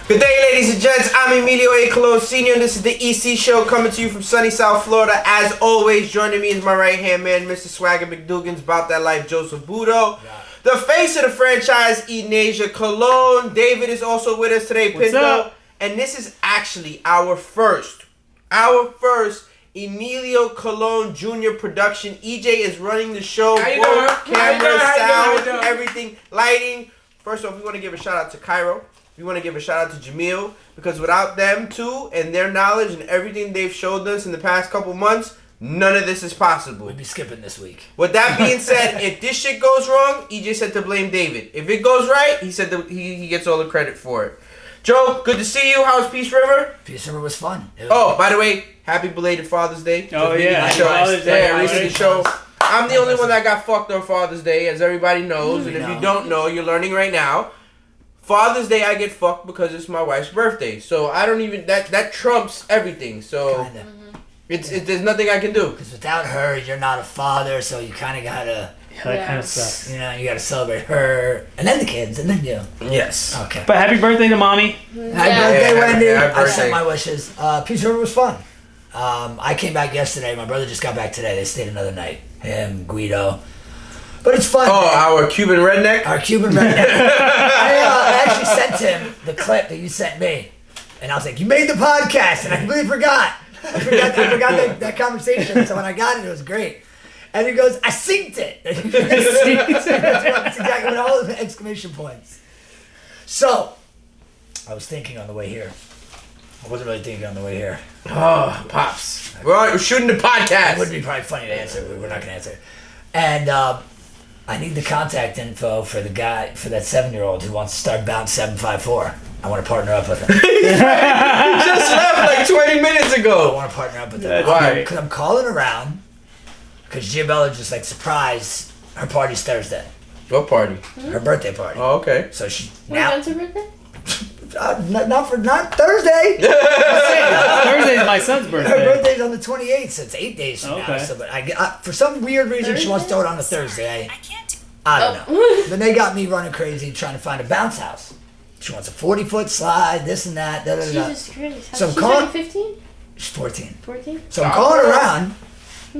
Good day, ladies and gents. I'm Emilio Colon Sr. and this is the EC Show coming to you from sunny South Florida. As always, joining me is my right-hand man, Mr. Swagger McDougan's About That Life, Joseph Buto. The face of the franchise, Enasia Colon. David is also with us today, What's Pinto. up? And this is actually our first Emilio Colon Jr. production. EJ is running the show. How you doing? Camera, How you sound, doing? everything, lighting. First off, we want to give a shout out to Cairo. We want to give a shout out to Jamil, because without them too and their knowledge and everything they've showed us in the past couple months, none of this is possible. We'd be skipping this week. With that being said, if this shit goes wrong, EJ said to blame David. If it goes right, he said that he gets all the credit for it. Joe, good to see you. How's Peace River? Peace River was fun. Oh, by the way, happy belated Father's Day. Oh, Just yeah. recently Father's Day. Yeah, recently show. I'm the only one that got fucked on Father's Day, as everybody knows. And if you don't know, you're learning right now. Father's Day, I get fucked because it's my wife's birthday. So I don't even, that trumps everything. So there's nothing I can do. Because without her, you're not a father, so you kind of gotta, Yeah, that kind of sucks. you know, you gotta celebrate her, and then the kids, and then you. Yes. Okay. But happy birthday to mommy. Happy birthday, Yeah, Wendy. happy I birthday. sent my wishes. Peace River was fun. I came back yesterday. My brother just got back today. They stayed another night. Him, Guido. But it's fun. Oh, man. our Cuban redneck? Our Cuban redneck. I actually sent him the clip that you sent me. And I was like, you made the podcast. And I completely forgot. I forgot that conversation. So when I got it, it was great. And he goes, I synced it. That's exactly what all the exclamation points. So, I was thinking on the way here. I wasn't really thinking on the way here. Oh, Pops. We're shooting the podcast. It would be probably funny to answer, but we're not going to answer. And I need the contact info for the guy, for that 7-year-old who wants to start Bounce 754. I want to partner up with him. He just left like 20 minutes I ago. want to partner up with him. That's Why? great. Because I'm calling around. Because Giabella just like, surprise, her party's Thursday. What party? Her birthday party. Oh, okay. So she When's now her birthday? not Thursday. Thursday's my son's Her birthday. birthday's on the 28th, so it's 8 days from now. Okay. So, but for some weird reason, she wants to throw it on a Thursday. I can't. I don't know. Then they got me running crazy trying to find a bounce house. She wants a 40-foot slide, this and that. Da, da, da, da. Jesus Christ. So She's call- like 15? She's 14. 14? So I'm calling around,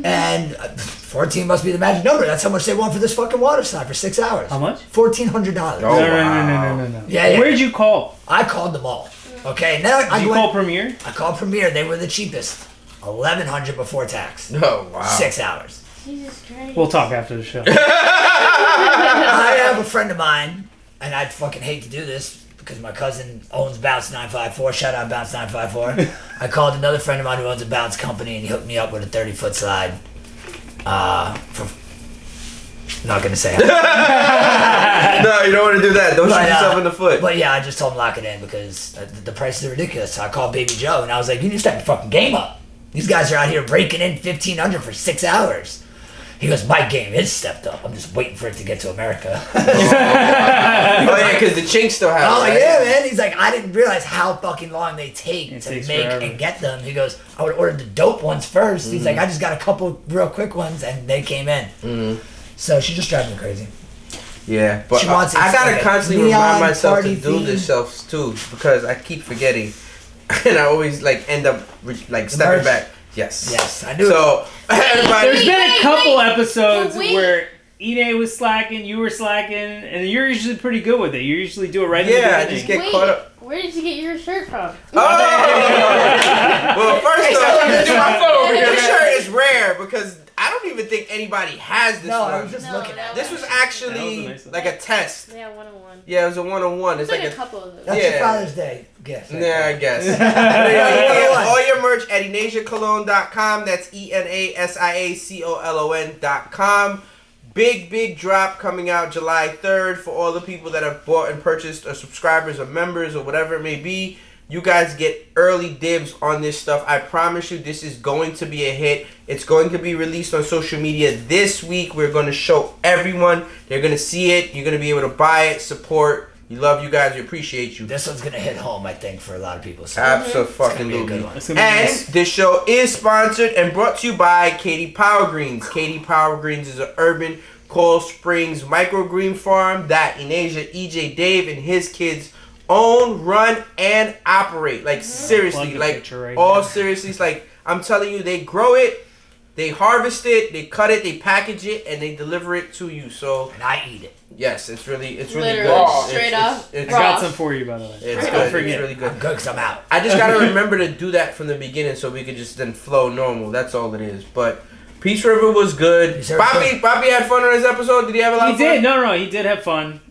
and 14 must be the magic number. That's how much they want for this fucking water slide for 6 hours. How much? $1,400. Oh. No. Yeah. Where'd you call? I called them all. Okay, now I Did you went- call Premier? I called Premier. They were the cheapest. $1,100 before tax. Oh, wow. 6 hours. Jesus Christ. We'll talk after the show. I have a friend of mine, and I'd fucking hate to do this because my cousin owns Bounce 954. Shout out Bounce 954. I called another friend of mine who owns a bounce company, and he hooked me up with a 30-foot slide. Not gonna say. No, you don't want to do that. Don't shoot yourself in the foot. But yeah, I just told him lock it in because the prices are ridiculous. So I called Baby Joe, and I was like, "You need to step your fucking game up. These guys are out here breaking in $1,500 for 6 hours." He goes, "My game is stepped up. I'm just waiting for it to get to America." Oh, yeah, because the chinks still have Oh it, right? yeah, man. He's like, I didn't realize how fucking long they take It to takes make forever. and get them. He goes, I would order the dope ones first. He's like, I just got a couple real quick ones and they came in. So she just drives me crazy. Yeah, but She wants it I gotta like a constantly neon remind myself to party do theme. this stuff too, because I keep forgetting, and I always like end up like stepping merch. back. Yes. Yes, I do. So everybody, There's been a couple episodes But wait. where Ine was slacking, you were slacking, and you're usually pretty good with it. You usually do it right in the yeah, I beginning. just get caught up. Where did you get your shirt from? Oh! Well, first off, phone. this shirt is rare because I don't even think anybody has this No, one. I was just No, looking at no. it. This was That was actually a nice one. like a test. Yeah, 101. Yeah, it was a one-on-one. It's There's like like a couple of those. That's Yeah. your Father's Day gift. right Yeah, I there. guess. You can get all your merch at enasiacolon.com. That's ENASIACOLON.com. Big drop coming out July 3rd for all the people that have bought and purchased or subscribers or members or whatever it may be. You guys get early dibs on this stuff. I promise you this is going to be a hit. It's going to be released on social media this week. We're going to show everyone. They're going to see it. You're going to be able to buy it, support. We love you guys. We appreciate you. This one's gonna hit home, I think, for a lot of people. So Absolutely. one. It's gonna be And nice. this show is sponsored and brought to you by Katie Power Greens. Katie Power Greens is an urban Coral Springs microgreen farm that Enasia, EJ, Dave, and his kids own, run, and operate. Like seriously, Plug the like picture right all now. seriously. It's like I'm telling you, they grow it, they harvest it, they cut it, they package it, and they deliver it to you. So And I eat it. yes, it's really Literally, good. straight It's- up. It's, I got Raw. some for you, by the way. it's Don't good. forget. It's really good. I'm good because I'm out. I just gotta remember to do that from the beginning so we could just then flow normal. That's all it is. But Peace River was good. Peace River was Bobby had fun on his episode. Did he have a lot He of fun? did. No, he did have fun.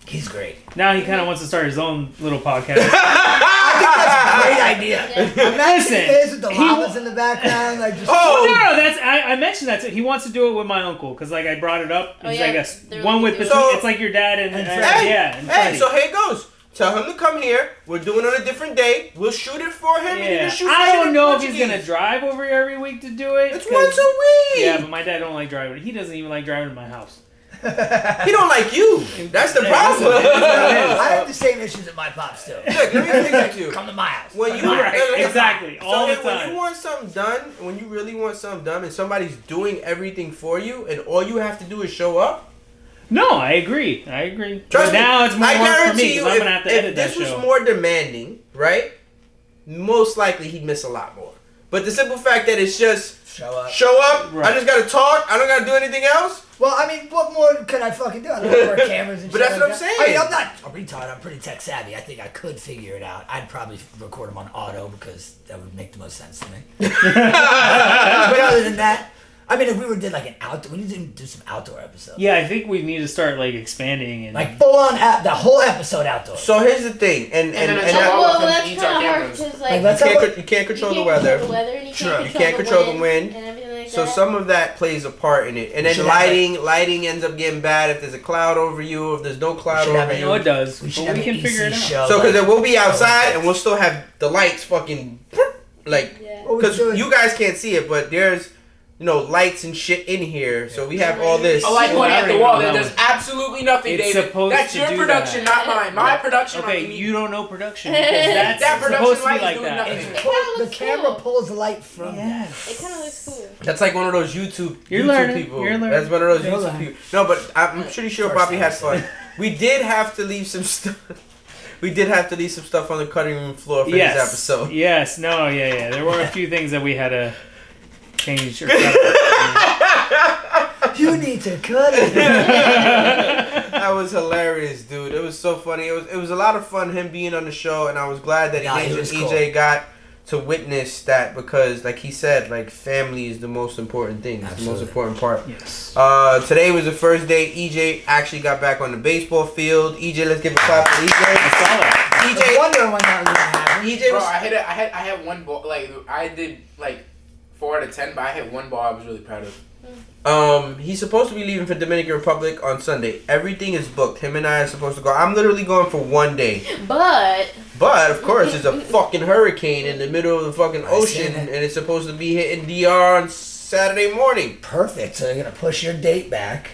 He's great. Now he kind of wants to start his own little podcast. I think that's a great idea. Imagine Listen, this with the he llamas wa- in the background. Like just Oh! No, that's I mentioned that. He wants to do it with my uncle because like I brought it up. Oh, He's yeah, like a they're one with looking between. So- It's like your dad and And Hey, yeah. And hey, Freddie. so here it goes. Tell him to come here. We're doing it on a different day. We'll shoot it for him. And you Yeah. can shoot I for don't him know in if he's Portuguese. gonna drive over here every week to do it. It's 'cause- once a week. Yeah, but my dad don't like driving. He doesn't even like driving to my house. He don't like you. That's the Yeah, problem. listen, it is what it is. I have the same issues at my pops too. Look, let me fix it to you. Come to my house. When you Right, look, exactly, all the when time. you want something done, when you really want something done, and somebody's doing everything for you, and all you have to do is show up. No, I agree. Trust But me, now it's more I work for guarantee me you, because I'm gonna have to if edit that this was show. more demanding, right? Most likely he'd miss a lot more. But the simple fact that it's just Show up. show up. Right. I just gotta talk. I don't gotta do anything else. Well, I mean, what more could I fucking do? I don't know where cameras and But shit that's like what I'm that. saying. I mean, I'm not a retard. I'm pretty tech savvy. I think I could figure it out. I'd probably record them on auto because that would make the most sense to me. But other than that, I mean, if we did like an outdoor, we need to do some outdoor episodes. Yeah, I think we need to start like expanding and Like full on the whole episode outdoor. So here's the thing, and then and it's that- all- Well, All that's eats kind our of hard cameras. because Like, like let's you have can't control the you weather. can't control the weather, and you Sure. can't You can't control the wind. and everything like So that. some of that plays a part in it, and then should have lighting ends up getting bad if there's a cloud over you, if there's no cloud should have over a- I know you. it does. we But should have we an can figure it EC out. show. So because like- then we'll be outside and we'll still have the lights fucking like Yeah. What we because doing? you guys can't see it, but there's lights and shit in here, so we have all this. I like Well, pointing I at the already wall. know that There's one. absolutely nothing, It's David. supposed That's to your do production, that. not mine. My production. Okay, on me. you don't know production because that's That production supposed to be light is like doing that. nothing. It's It pull- kinda the looks camera cool. pulls the light from that. It kind of looks cool. That's like one of those YouTube You're learning. people. You're learning. That's one of those You're YouTube learning. people. No, but I'm pretty sure First Bobby had episode. fun. We did have to leave some stuff. We did have to leave some stuff on the cutting room floor for Yes. this episode. Yes. No. Yeah. There were a few things that we had to change or cut. You need to cut it. That was hilarious, dude. It was so funny. It was a lot of fun him being on the show, and I was glad that Nah, EJ, it was cool. EJ got to witness that because, like he said, like family is the most important thing. It's the most Absolutely. important part. Yes. Today was the first day EJ actually got back on the baseball field. EJ, let's give a clap for I EJ. saw that. I was EJ, wondering when that was gonna happen. EJ Bro, was. I had one ball. Like I did like 4 out of 10, but I hit one ball I was really proud of. He's supposed to be leaving for Dominican Republic on Sunday. Everything is booked. Him and I are supposed to go. I'm literally going for one day. But But of course, there's a fucking hurricane in the middle of the fucking I ocean, seen and it. it's supposed to be hitting DR on Saturday morning. Perfect. So you're gonna push your date back.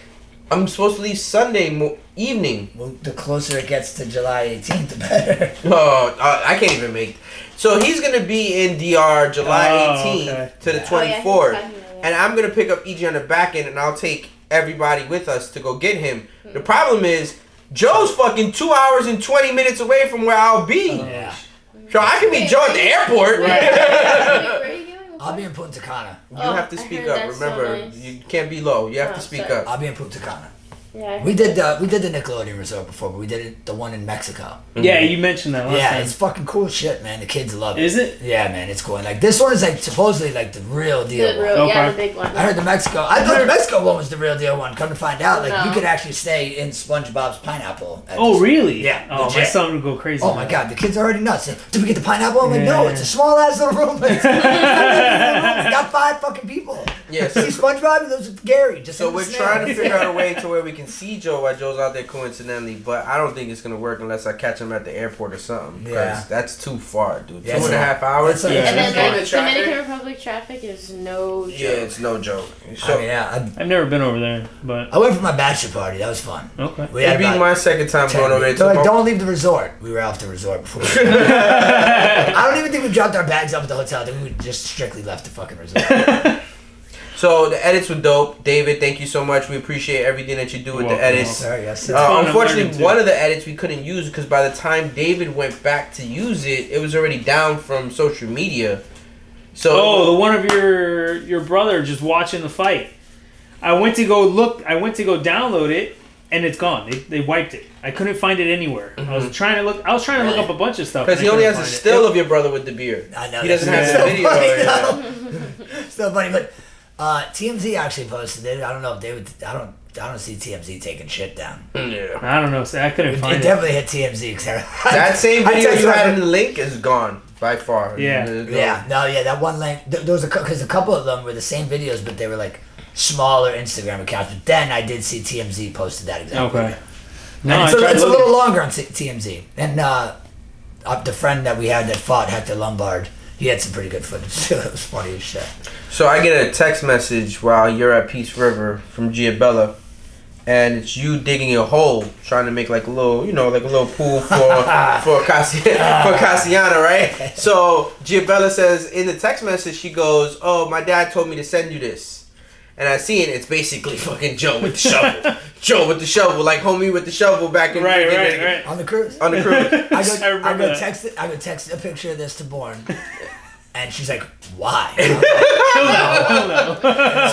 I'm supposed to leave Sunday evening. Well, the closer it gets to July 18th, the better. Oh, I can't even make. So he's gonna be in DR July Oh, 18th okay. to the Yeah. 24th, Oh, yeah, he's talking about and I'm gonna pick up EJ on the back end, and I'll take everybody with us to go get him. The problem is Joe's fucking 2 hours and 20 minutes away from where I'll be. Yeah. So I can meet Joe at the airport. Wait, where are you going? I'll be in Punta Cana. You Oh, have to I speak heard up. that's so Remember, nice. you can't be low. You have Oh, to speak sorry. up. I'll be in Punta Cana. Yeah. We did the Nickelodeon resort before, but we did it the one in Mexico. Yeah, you mentioned that last Yeah, time. it's fucking cool shit, man. The kids love it. Is it? Yeah, man, it's cool. And like this one is like supposedly like the real deal. The one. real, yeah, Okay. the big one. I heard the Mexico. I thought the Mexico one was the real deal one. Come to find out, like you No. could actually stay in SpongeBob's pineapple. at Oh, this- really? Yeah, Oh, my legit. son would go crazy. Oh my god, the kids are already nuts. Did we get the pineapple? I'm like, no, Yeah. it's a small ass little room. It's we got 5 fucking people. Yeah, See so, SpongeBob? He lives with Gary. Just so in the we're snail. trying to figure out a way to where we can see Joe while Joe's out there coincidentally, but I don't think it's gonna work unless I catch him at the airport or something. Because Yeah. that's too far, dude. Yeah, 2.5 hours. that's a- Yeah. And then And the the traffic? Dominican Republic traffic is no joke. Yeah, it's no joke. I So mean, yeah, I've never been over there, but I went for my bachelor party. That was fun. okay. We it'd had be about my second time 10 going over there. minutes. They're like, So- don't leave the resort. We were off the resort before. I don't even think we dropped our bags up at the hotel. I think we just strictly left the fucking resort. So the edits were dope. David, thank you so much. We appreciate everything that you do with the edits. Sorry, yes. fun. I'm learning Unfortunately, too. one of the edits we couldn't use because by the time David went back to use it, it was already down from social media. So the one of your brother just watching the fight. I went to go download it, and it's gone. They wiped it. I couldn't find it anywhere. I was trying to look up a bunch of stuff. because and he I only couldn't has a find it. still of your brother with the beard. I know. He doesn't have that's the video. funny, Yeah. though. So funny, but TMZ actually posted it. I don't know if they would. I don't see TMZ taking shit down. Yeah. I don't know. So I couldn't It find it. definitely hit TMZ. 'Cause That same I video texted you my- had in the link is gone by far. Yeah. It's gone. Yeah, that one link. There was because a couple of them were the same videos, but they were like smaller Instagram accounts. But then I did see TMZ posted that exact Okay. video. No, And I it's tried a looking. little longer on TMZ. And the friend that we had that fought Hector Lombard, he had some pretty good footage too. It was funny as shit. So I get a text message while you're at Peace River from Giabella, and it's you digging a hole, trying to make like a little, like a little pool for Cassiana, right? So Giabella says in the text message, she goes, "Oh, my dad told me to send you this." And I see it. It's basically fucking Joe with the shovel. Joe with the shovel, like homie with the shovel back in Right. On the cruise. on the cruise. I I remember go that. I go text a picture of this to Bourne, and she's like, "Why?" Hell no. So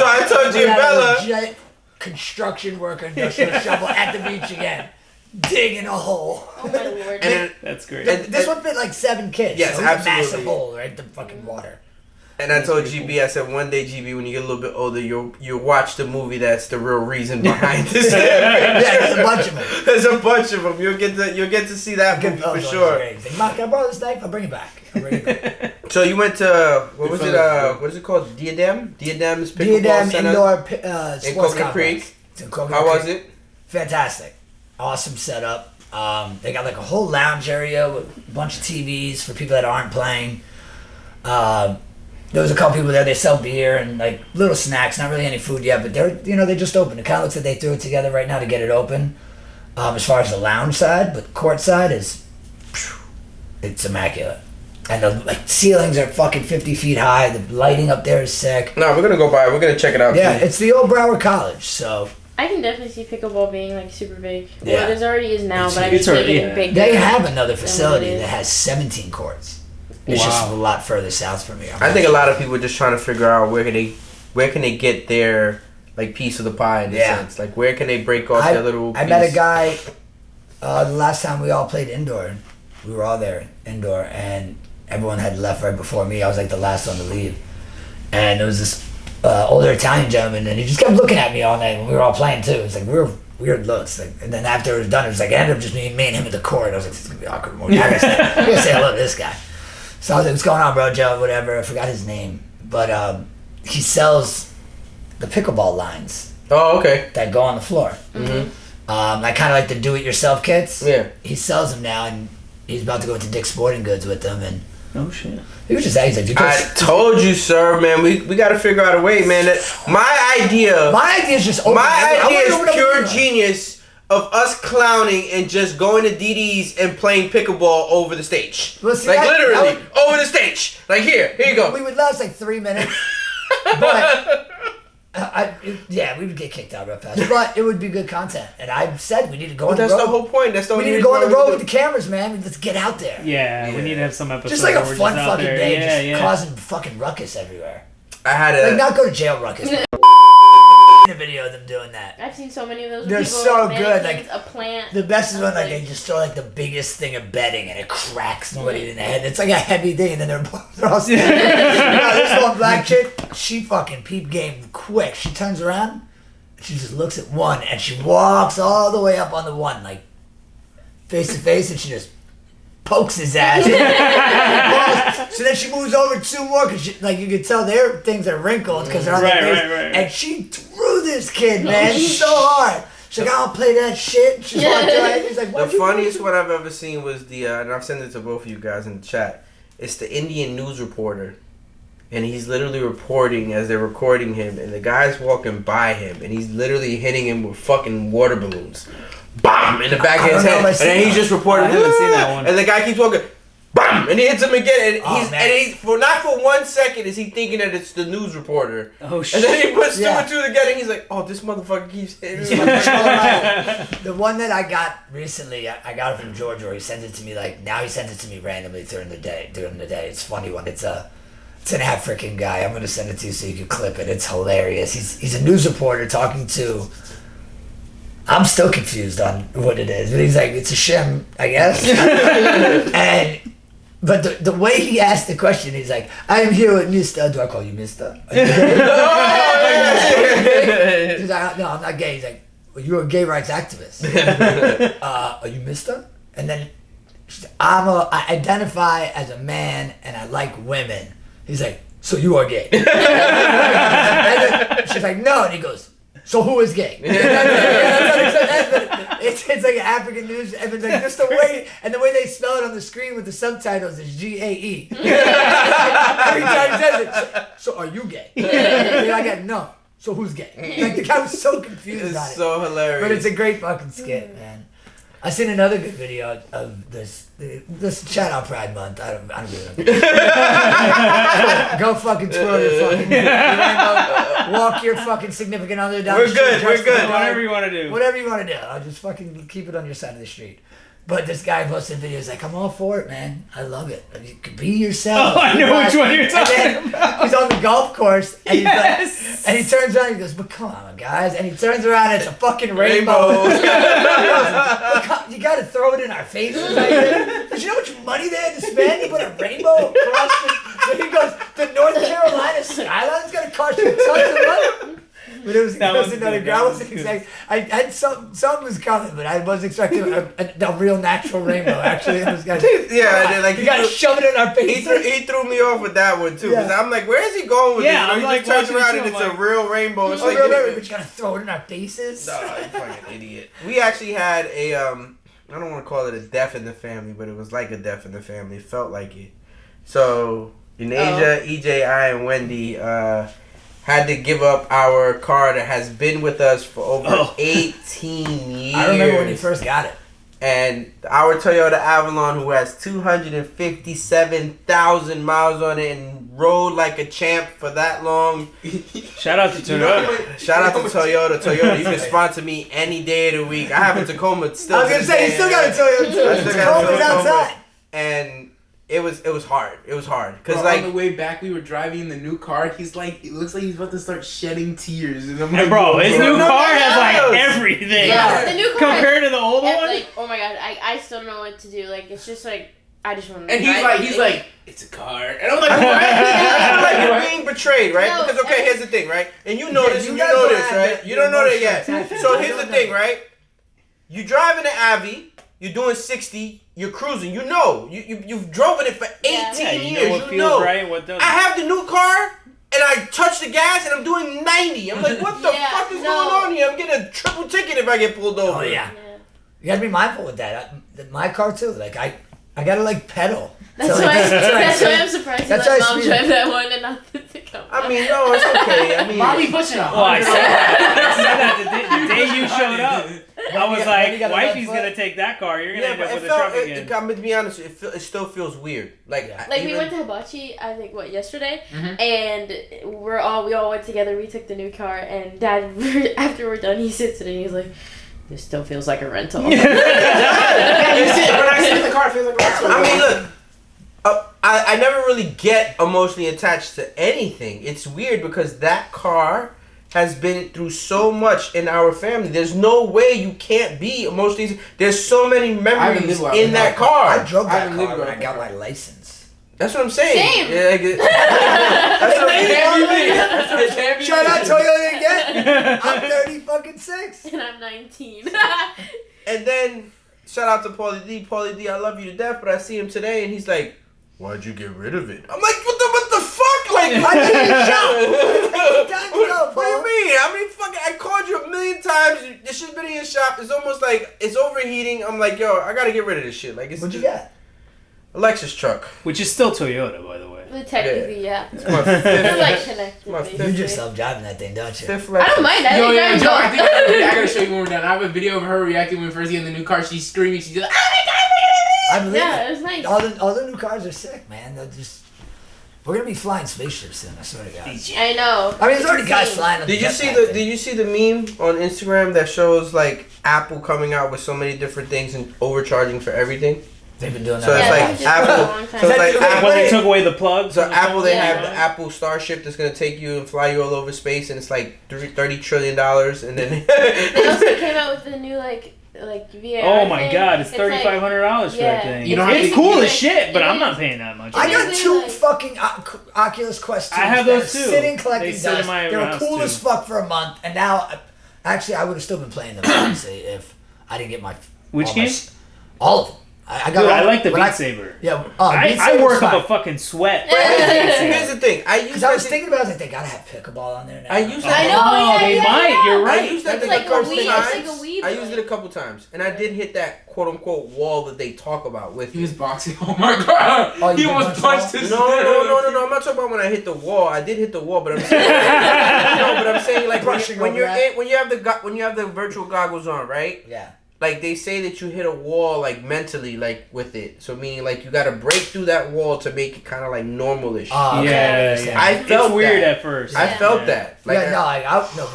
I told We had a Giabella. legit construction worker industrial shovel at the beach again, digging a hole. Oh my lord. And That's great. This one fit like 7 kids. Yes, so it was a absolutely. massive hole, right? The fucking water. And I told GB, I said, one day, GB, when you get a little bit older, you'll watch the movie that's the real reason behind this. Yeah, there's a bunch of them. There's a bunch of them. You'll get to see that movie for sure. He's like, Mark, can I borrow this knife? I'll bring it back. So you went to what is it called? Diadem's Pickleball Diadem Center Indoor in Sports Coconut Complex. Creek. It's in Coconut How was Creek. it? Fantastic. Awesome setup. They got like a whole lounge area with a bunch of TVs for people that aren't playing. There was a couple people there. They sell beer and like little snacks. Not really any food yet, but they just opened. It kind of looks like they threw it together right now to get it open. As far as the lounge side, but court side it's immaculate. And the ceilings are fucking 50 feet high. The lighting up there is sick. No, we're gonna go by. We're gonna check it out. Yeah, too. it's the old Broward College, so I can definitely see pickleball being like super big. Yeah. Well, it already is now, but I It's can see it already- getting yeah. bigger. they have another it facility is. that has 17 courts. It's just a lot further south from here. I think a lot of people are just trying to figure out where can they get their like piece of the pie in a sense. Like where can they break off their little piece? I met a guy the last time we all played indoor. We were all there indoor, and everyone had left right before me. I was like the last one to leave. And there was this older Italian gentleman, and he just kept looking at me all night when we were all playing too. It's like weird looks. Like, and then after it was done, it was like it ended up just me and him at the court. I was like, this is gonna be awkward. I gotta say hello to this guy. So I was like, what's going on, bro, Joe? Whatever. I forgot his name. But he sells the pickleball lines Oh, okay. that go on the floor. Mm-hmm. I kind of like the do-it-yourself kits. Yeah. He sells them now, and he's about to go into Dick's Sporting Goods with them. And Oh shit. he was just he's like, I told you, sir, man. We got to figure out a way, man. My idea is just open. My idea is pure genius. genius of us clowning and just going to DD's and playing pickleball over the stage. Well, see, like that literally would- over the stage. Like here you go. We would last like 3 minutes, but we would get kicked out real fast. But it would be good content, and I said we need to go on the That's road. the whole point. That's the We only need to go on the reason why road we with the do it. cameras, man. Let's get out there. Yeah, we need to have some episodes. Just like a where we're fun just out fucking there. day, Yeah, causing fucking ruckus everywhere. I had Like a not go to jail ruckus. But a video of them doing that. I've seen so many of those. They're people, so like, good, mannequins, a plant. The best is when like Like- they just throw like the biggest thing of bedding and it cracks somebody in the head. It's like a heavy thing, and then they're all standing. This one black chick, she fucking peep game quick. She turns around, she just looks at one, and she walks all the way up on the one, like face to face, and she just pokes his ass. So then she moves over 2 more because like you could tell their things are wrinkled because they're on their face. Right. And she threw this kid, man, so hard. She's like, I'll play that shit. She's walking away. She's like, the what? funniest one I've ever seen was the and I've sent it to both of you guys in the chat. It's the Indian news reporter. And he's literally reporting as they're recording him, and the guy's walking by him, and he's literally hitting him with fucking water balloons. Bomb! In the back of his head. And then he's just reporting. I haven't seen that one. And the guy keeps walking. BAM! And he hits him again, and Oh, he's man. and he's for not for 1 second is he thinking that it's the news reporter. Oh And shit. then he puts two Yeah. and two together, and he's like, "Oh, this motherfucker keeps hitting me." The one that I got recently, I got it from George, or he sends it to me now he sends it to me randomly during the day. It's a funny one. It's an African guy. I'm gonna send it to you so you can clip it. It's hilarious. He's a news reporter talking to. I'm still confused on what it is, but he's like, it's a shim, I guess. But the way he asked the question, he's like, I am here with Mr. Do I call you Mr.? Are you gay? He's like, no, I'm not gay. He's like, well, you're a gay rights activist. Are you Mr.? And then I identify as a man and I like women. He's like, so you are gay. And then she's like, no. And he goes, so who is gay? It's like an African news, and it's like just the way they spell it on the screen with the subtitles is GAE. Every time he says it. So are you gay? And I got no. So who's gay? Like the guy was so confused on it. It's so hilarious. But it's a great fucking skit, man. I seen another good video of this shout out Pride Month. I don't really know. Go fucking twirl your fucking rainbow. Walk your fucking significant other down the street. We're good. Whatever you want to do. Whatever you want to do. I'll just fucking keep it on your side of the street. But this guy posted videos like, I'm all for it, man. I love it. You can be yourself. Oh, I know which one you're talking about. He's on the golf course, and, Yes. and he turns around and he goes, but come on, guys. And he turns around and it's a fucking rainbow. He goes, you gotta throw it in our faces like that. Did you know how much money they had to spend to put a rainbow across the... He goes, the North Carolina skyline's gonna cost you tons of money. But it was another guy. I wasn't expecting. I had some was coming, but I wasn't expecting a real natural rainbow. Actually, this guy. Yeah, like you gotta shove it in our face. He threw me off with that one too. Because Yeah. I'm like, where is he going with Yeah, this? I'm He like just turns watching around it and too, it's I'm a real rainbow. It's like, But you gotta throw it in our faces. Nah, you fucking idiot. We actually had a I don't want to call it a death in the family, but it was like a death in the family. It felt like it. So Enasia, EJ, I, and Wendy had to give up our car that has been with us for over 18 years. I remember when you first got it. And our Toyota Avalon, who has 257,000 miles on it and rode like a champ for that long. Shout out to Toyota. Shout out to Toyota. Toyota, you can sponsor me any day of the week. I have a Tacoma still. I was gonna say you still got a Toyota too. I still got a Tacoma's Tacoma. outside. And it was hard. It was hard. Bro, Cause like on the way back, we were driving in the new car. He's like, it looks like he's about to start shedding tears. And I'm Hey, like, bro, his new no, car has like no. everything. Yeah, the new car. Compared to the old one. Like, oh my god, I still don't know what to do. Like, it's just like I just want to. And he's like, it's a car. And I'm like, I feel like you're what? being betrayed, right? No, Because okay, here's the thing, right? And you know Yeah, this, you and you guys know don't this, have right? the You don't know that emotional yet. attachment. So I here's don't the know. thing, right? You driving an Avi, you're doing 60, you're cruising. You know, you've driven it for 18 Yeah, you years. know what feels right, what doesn't. I have the new car, and I touch the gas, and I'm doing 90. I'm like, what the Yeah, fuck is no. going on here? I'm getting a triple ticket if I get pulled over. Oh yeah. Yeah. You gotta be mindful with that. My car too. Like I gotta like pedal. That's So, why. like, That's why I'm surprised you That's let why mom it's- drive that one and not the Tacoma. I mean, no, it's okay. I mean, Mommy pushing Oh, I said that the day you showed up. I was you like, got a wifey's left gonna take that car. You're gonna yeah, end but up it with a truck felt. again. I'm gonna be honest. It still feels weird. Like, Yeah. Like we even- went to Hibachi, I think yesterday, Mhm. and we all went together. We took the new car, and Dad after we're done, he sits in it and he's like, "This still feels like a rental." Yeah, you sit. When I sit in the car, it feels like a rental. I mean, look. I never really get emotionally attached to anything. It's weird because that car has been through so much in our family. There's no way you can't be emotionally. There's so many memories lived well in with that that car. I drove I that haven't car lived when I with got that my car. license. That's what I'm saying. Same. Yeah, like, that's what I'm saying. Shout out Toyota again. I'm 30 fucking 6. And I'm 19. And then shout out to Paulie D. Paulie D, I love you to death, but I see him today and he's like, "Why'd you get rid of it?" I'm like, what the fuck? Like, I didn't shop. what do you mean? I mean, fucking, I called you a million times. This shit's been in your shop. It's almost like it's overheating. I'm like, yo, I gotta get rid of this shit. Like, it's What'd you get? a Lexus truck. Which is still Toyota, by the way. But technically, yeah. It's my We're fifth, like connected. My You basically. just love driving that thing, don't you? fifth I don't Lexus. mind. I Yo, like yeah, driving Joe, I golf. think I gotta show you when we're done. I have a video of her reacting when we first get in the new car. She's screaming. She's just like, "Oh my god, look at I believe Yeah, it. it was nice. All the new cars are sick, man. They're just. We're gonna be flying spaceships soon. I swear to God. I know. I mean, there's already It's guys insane. flying. On Did the you see jetpack the thing. Did you see the meme on Instagram that shows like Apple coming out with so many different things and overcharging for everything? They've been doing that. So it's Yeah, like they've been doing it for a long Apple. time. So it's like Is that- Apple. When they took away the plug. So from the Apple, phone? they Yeah. have the Apple Starship that's gonna take you and fly you all over space, and it's like $30 trillion, and then They also came out with the new like VR. Oh my thing. God! It's It's like- $3,500 for that yeah. thing. You don't have It's to- cool It as is. shit, but It I'm not is. paying that much. I got Basically, two like- fucking Oculus Quest 2s. I have that those are too. Sitting collecting They sit in dust. my They were house, cool too. as fuck for a month, and now, actually, I would have still been playing them honestly if I didn't get my. Which all my game? all of them. I got. Dude, all I like the when Beat Saber. Yeah, Beat I Saber's work fine. up a fucking sweat. Here's the thing. Because I was thinking about it, like, they gotta have pickleball on there now. I used I that. know. Oh, yeah, they yeah, might. yeah. You're I right. used that It's thing like a couple a weed- times. it's like a weed I used it joint. a couple times, and I did hit that quote unquote wall that they talk about with He it. was boxing. Oh my god! Oh, you He did almost punch punched the his. No. I'm not talking about when I hit the wall. I did hit the wall, but I'm saying, no, but I'm saying like Brushing when over you're that. when you have the virtual goggles on, right? Yeah. Like they say that you hit a wall like mentally, like with it. So meaning like you got to break through that wall to make it kind of like normalish. Oh, okay. Yeah. I felt It's weird that. at first. I Yeah. felt that. Like Yeah, no, like,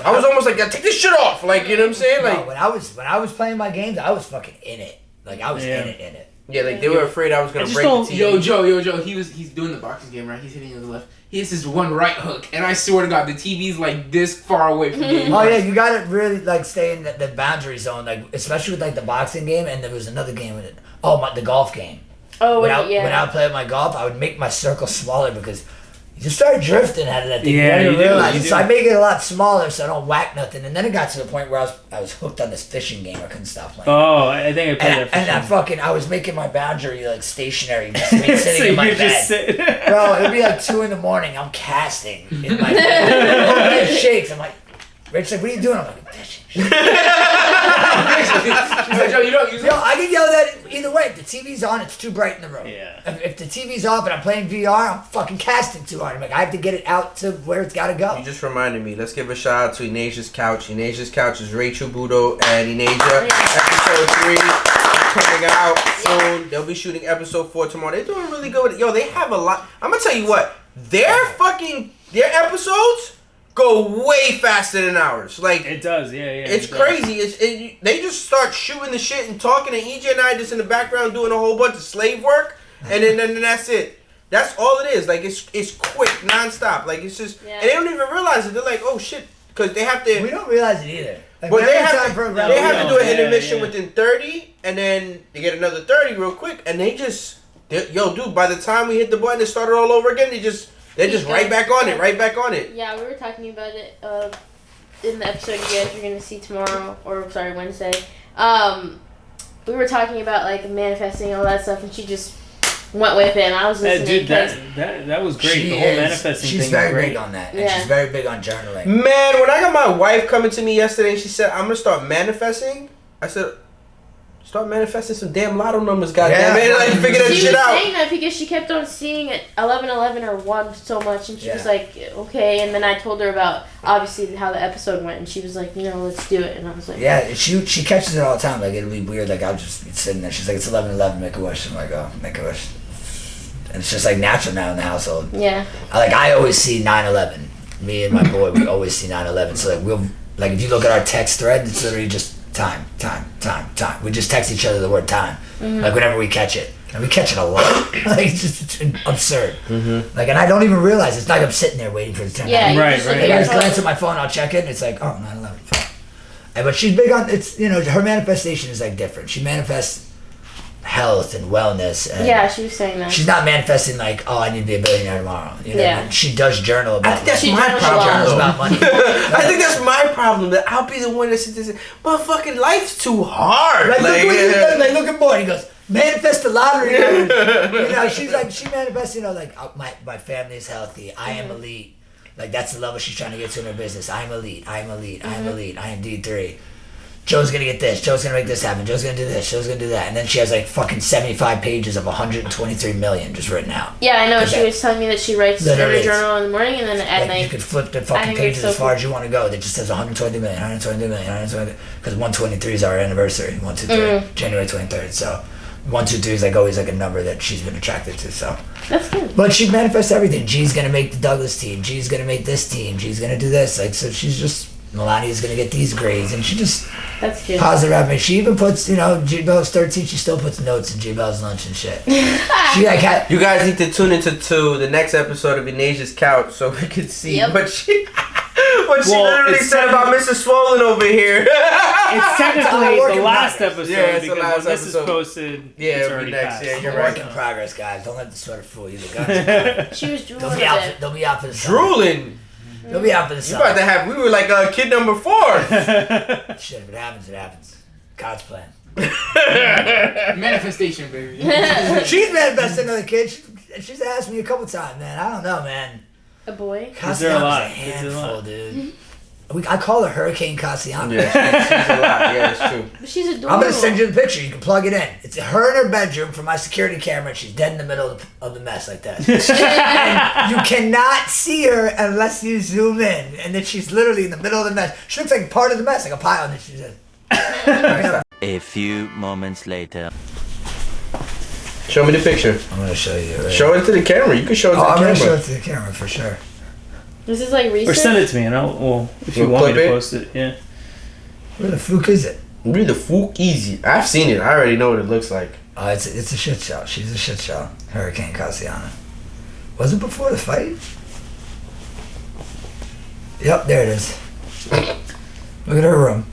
I was almost like, take this shit off. Like you know what I'm saying? Like No, when I was playing my games, I was fucking in it. Like I was Yeah. in it. yeah, like they were afraid I was gonna I just break the don't- TV. Yo, Joe. He's doing the boxing game, right? He's hitting you with the left. He hits his one right hook, and I swear to God, the TV's like this far away from me. Oh yeah, you gotta really like stay in the boundary zone, like especially with like the boxing game, and there was another game with it. Oh, the golf game. Oh, When yeah. I would play with my golf, I would make my circle smaller because you just start drifting out of that thing. Yeah, you don't even you do, realize you it. do. So I make it a lot smaller so I don't whack nothing. And then it got to the point where I was hooked on this fishing game. I couldn't stop playing. Oh, I think I played that. And I was making my boundary like stationary, just me sitting so in my you're bed. just sitting. Bro, it'd be like 2 a.m. I'm casting in my bed. It shakes. I'm like, Rach's like, what are you doing? I'm like, I'm fishing. She's like, Joe, you don't use it. Yo, I get yelled at either way. If the TV's on, it's too bright in the room. Yeah. If the TV's off and I'm playing VR, I'm fucking casting too hard. I'm like, I have to get it out to where it's got to go. You just reminded me. Let's give a shout out to Enasia's Couch. Enasia's Couch is Rachel, Buto, and Enasia. Episode 3 is coming out soon. They'll be shooting episode 4 tomorrow. They're doing really good with it. Yo, they have a lot. I'm gonna tell you what. Their episodes go way faster than ours. Like It does, yeah. it's it does. crazy. They just start shooting the shit and talking, and EJ and I just in the background doing a whole bunch of slave work, and then that's it. That's all it is. Like it's quick, nonstop. Like it's just, Yeah. and they don't even realize it. They're like, oh shit, because they have to. We don't realize it either. Like, But they every have time to. program- They have to do an Yeah, intermission yeah. within 30, and then they get another 30 real quick, and they just, yo, dude. By the time we hit the button and start it all over again, they're just right back on it, right back on it. Yeah, we were talking about it in the episode you guys are going to see tomorrow, or sorry, Wednesday. We were talking about like manifesting and all that stuff, and she just went with it, and I was listening. Dude, 'cause- that was great. She The whole is- manifesting she's thing very is great. big on that. And Yeah. she's very big on journaling. Man, when I got my wife coming to me yesterday and she said, I'm gonna start manifesting, I said, start manifesting some damn lotto numbers, goddamn it. Yeah. Like, figure that she shit was out. saying that because she kept on seeing it 11 or 1 so much, and she was Yeah. like, okay. And then I told her about obviously how the episode went, and she was like, let's do it. And I was like, Yeah, she catches it all the time. Like, it'll be weird. Like, I'll just be sitting there. She's like, it's 11:11, make a wish. I'm like, oh, make a wish. And it's just like natural now in the household. yeah. I always see 9/11. Me and my boy, we always see 9/11. So if you look at our text thread, it's literally just time. We just text each other the word time. Like whenever we catch it. And we catch it a lot. Like it's absurd. Like, and I don't even realize it's not like I'm sitting there waiting for it to turn Yeah. on. you Right, just right. look Like, at I your just glance phone. at my phone, I'll check it, and it's like, oh, 9/11. But she's big on, her manifestation is like different. She manifests health and wellness. And Yeah, she was saying that. she's not manifesting like, oh, I need to be a billionaire tomorrow. You know, Yeah. she does journal about I think that's She my journals she problem. journals though. about money. I think that's my problem. That I'll be the one that sits there and says, motherfucking life's too hard. Like, Like, look at boy. He goes, manifest the lottery. She's like, she manifests, like, oh, my family is healthy. I am elite. Like, that's the level she's trying to get to in her business. I'm elite. I am D3. Joe's gonna get this. Joe's gonna make this happen. Joe's gonna do this. Joe's gonna do that. And then she has like fucking 75 pages of 123 million just written out. Yeah, I know. Like She that. was telling me that she writes in Literally, her it's- journal in the morning and then at Like, night. you could flip the I fucking think pages it's so as far cool. as you want to go. That just says 120 million, 120 million, 120. Because 123 is our anniversary. 123, January 23rd. So 1, 2, 3 is like always like a number that she's been attracted to. So, That's good. but she manifests everything. G's gonna make the Douglas team. G's gonna make this team. G's gonna do this. Like, so she's just Melania's gonna get these grades, and she just That's good. positive affirmation. She even puts, G Bell's 13. She still puts notes in G Bell's lunch and shit. She like had. You guys need to tune into the next episode of Enasia's Couch so we can see what she literally said about Mrs. Swollen over here. It's technically work the in last progress. episode Yeah, it's the because last when this is episode. posted, Yeah, it's it'll be already next. passed. Yeah, you're Work right. in progress, guys. Don't let the sweater fool you. The guns. She was drooling They'll a be out. bit. They'll be out for the summer. Drooling. They'll be out for the You summer. about to have, we were like kid number 4. Shit, if it happens, it happens. God's plan. Manifestation, baby. She's manifesting another kid. She's asked me a couple times, man. I don't know, man. A boy. Is there a Castellanos lot? a Is there a handful, lot? dude. I call her Hurricane Castellanos. Yeah, she's a lot. Yeah, it's true. But she's adorable. I'm gonna send you the picture. You can plug it in. It's her in her bedroom from my security camera, and she's dead in the middle of the mess like that. And you cannot see her unless you zoom in, and then she's literally in the middle of the mess. She looks like part of the mess, like a pile, and then she's in. A few moments later. Show me the picture. I'm gonna show you. Right? Show it to the camera. You can show it to Oh, the I'm camera. gonna show it to the camera for sure. This is like recent. Or send it to me, and if you We'll want me clip to it? post it, yeah. Where the fuck is it? Read the fook easy. I've seen it. I already know what it looks like. Oh, it's a shit show. She's a shit show. Hurricane Castellano. Was it before the fight? Yep, there it is. Look at her room.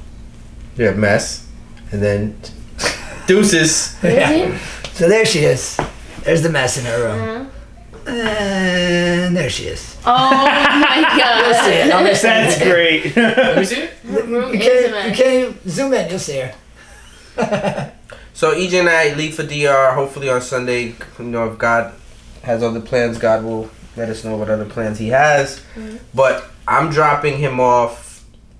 Yeah, mess. And then deuces. Yeah. So there she is. There's the mess in her room. Uh-huh. And there she is. Oh my You'll see it. god. I'm gonna send That's it. great. Let me see it. Her room You is a can't, mess. you can't zoom in. You'll see her. So EJ and I leave for DR hopefully on Sunday. If God has other plans, God will let us know what other plans he has. But I'm dropping him off.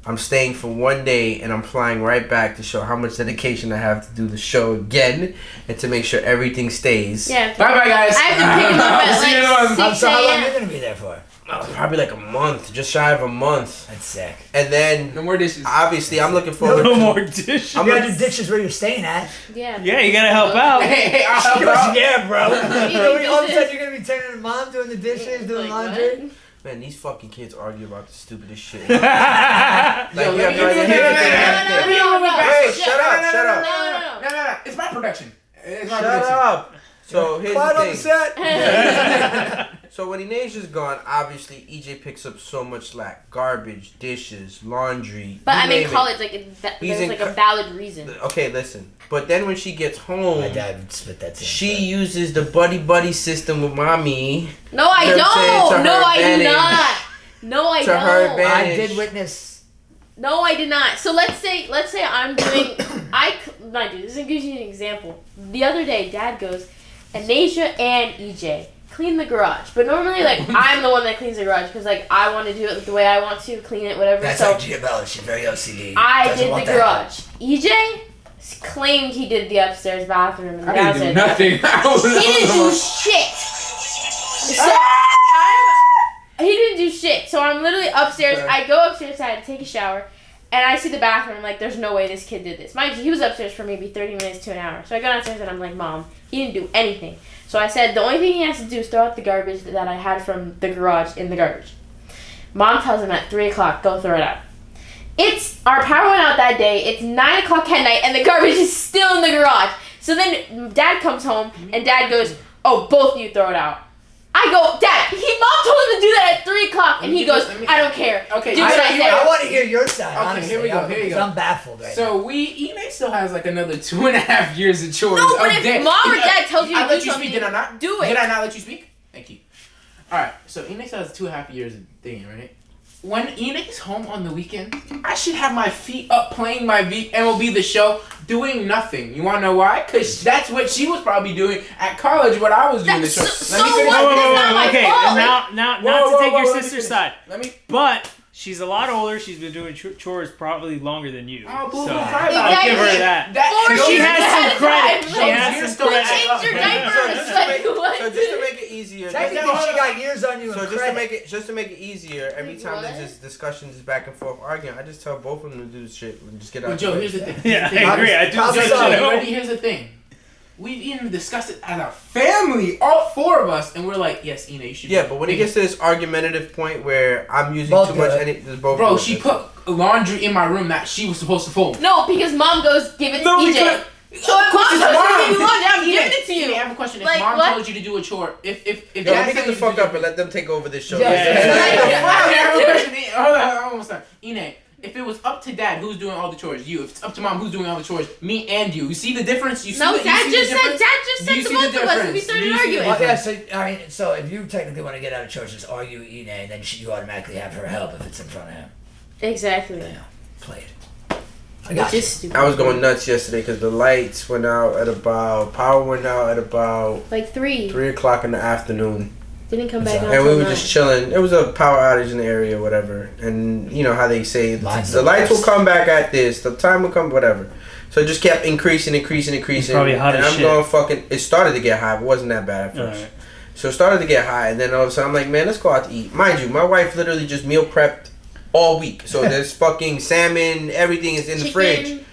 I'm staying for 1 day and I'm flying right back to show how much dedication I have to do the show again and to make sure everything stays. Yeah. Bye bye, guys. I have to pick him up I'll see you at on- like 6 So how long are you a.m. gonna be there for? Probably like a month, just shy of a month. That's sick. And then No more dishes. obviously I'm looking forward No to more dishes. I'm You gonna- got the ditches where you're staying at. Yeah. Yeah, you gotta help out. Hey, I'll She help goes, out. yeah, bro. Eating All of a dishes. sudden you're gonna be turning to mom, doing the dishes, doing Like, laundry. what? Man, these fucking kids argue about the stupidest shit. Yo, Like, you have no idea. Hey, shut up, shut up. No. It's my production. It's my Shut production. up. So here's Quiet on the the thing. set. So when Enasia's gone, obviously EJ picks up so much slack. Garbage, dishes, laundry. But you I'm in name it. college, like He's there's in like a co- valid reason. Okay, listen. But then when she gets home, My dad would spit that to she uses the buddy system with mommy. No, I You know what I'm saying? don't. To No, her I do advantage. not. No, I To her don't. advantage. I did witness. No, I did not. So let's say I'm doing. Mind you, this gives you an example. The other day, Dad goes, Enasia and EJ clean the garage, but normally like I'm the one that cleans the garage because like I want to do it the way I want to, clean it, whatever. That's so like Giabella. She's very OCD. I Doesn't did want the that. garage. EJ claimed he did the upstairs bathroom and I didn't do downstairs. nothing. He didn't do shit. So he didn't do shit. So I'm literally upstairs. I go upstairs. I had to take a shower, and I see the bathroom. I'm like, there's no way this kid did this. Mind you, he was upstairs for maybe 30 minutes to an hour. So I go downstairs and I'm like, Mom, he didn't do anything. So I said the only thing he has to do is throw out the garbage that I had from the garage in the garbage. Mom tells him at 3 o'clock, go throw it out. Our power went out that day. It's 9 o'clock at night, and the garbage is still in the garage. So then Dad comes home, and Dad goes, oh, both of you throw it out. I go, Dad, Mom told him to do that at 3 o'clock, and he goes, I don't care. Okay, Do what I say. I want to hear your side. Okay, honestly. here we go, here you Because go. I'm baffled right now. So Ine still has like another 2.5 years of chores. No, but of if day. Mom or Dad tells you I to let do you something, speak, did I not? do it. Did I not let you speak? Thank you. Alright, so Ine still has 2.5 years of thing, right? When Ine's home on the weekend, I should have my feet up playing my MLB The Show, doing nothing. You wanna know why? Because that's what she was probably doing at college when I was doing the show. So Let me finish. what? That's not my Okay, fault. now, Whoa, not to whoa, take whoa, your let me sister's finish. side, Let me. but she's a lot older. She's been doing chores probably longer than you. Oh, boo, so boo, I'll cry give her about that. Four She years has ahead some of credit. time. She You're has still some We credit. changed your diapers. Like, what? So just to make it easier, Technically, she got years on you. so and just credit. to make it easier, every Wait, time what? there's this discussion, this back and forth arguing, I just tell both of them to do the shit and just get out. But Joe, here's the thing. Yeah, Here's the I agree. I do Problem the thing. solved. shit Joe, at you home. ready? Here's the thing. We've even discussed it as a family, all four of us, and we're like, yes, Ina, you should. Yeah, but when it gets to this argumentative point where I'm using Both too do much, it. Bro, she put laundry in my room that she was supposed to fold. No, because mom goes, give it to No, EJ. because- So if mom It's tells you to mom. give you laundry, I'm Ina, giving it to you. Ina, I have a question. If Like, mom what? told you to do a chore, if Yo, dad let me get told the you to fuck do- up and let them take over this show. Yeah. I have a question. Hold on, I'm almost done. Ina, if it was up to dad, who's doing all the chores? You. If it's up to mom, who's doing all the chores? Me and you. You see the difference? You see No, the, you Dad see just the said difference? to You see both the of us and we difference? started Do you see the arguing. Well, yeah, difference? so, all right, so if you technically want to get out of chores, just argue with Ine, and then you automatically have her help if it's in front of him. Exactly. Yeah, played. I got Which you. is stupid. I was going nuts yesterday because the lights went out at about, power went out at about Like 3. 3 o'clock in the afternoon. Didn't come back on And we till were 9. just chilling. It was a power outage in the area or whatever. And you know how they say Lights the are lights will worse. come back at this, the time will come, whatever. So it just kept increasing. probably hot and as I'm shit. going fucking, it started to get high. It wasn't that bad at first. Alright. So it started to get high. And then all of a sudden I'm like, man, let's go out to eat. Mind you, my wife literally just meal prepped all week. So there's fucking salmon, everything is in the fridge.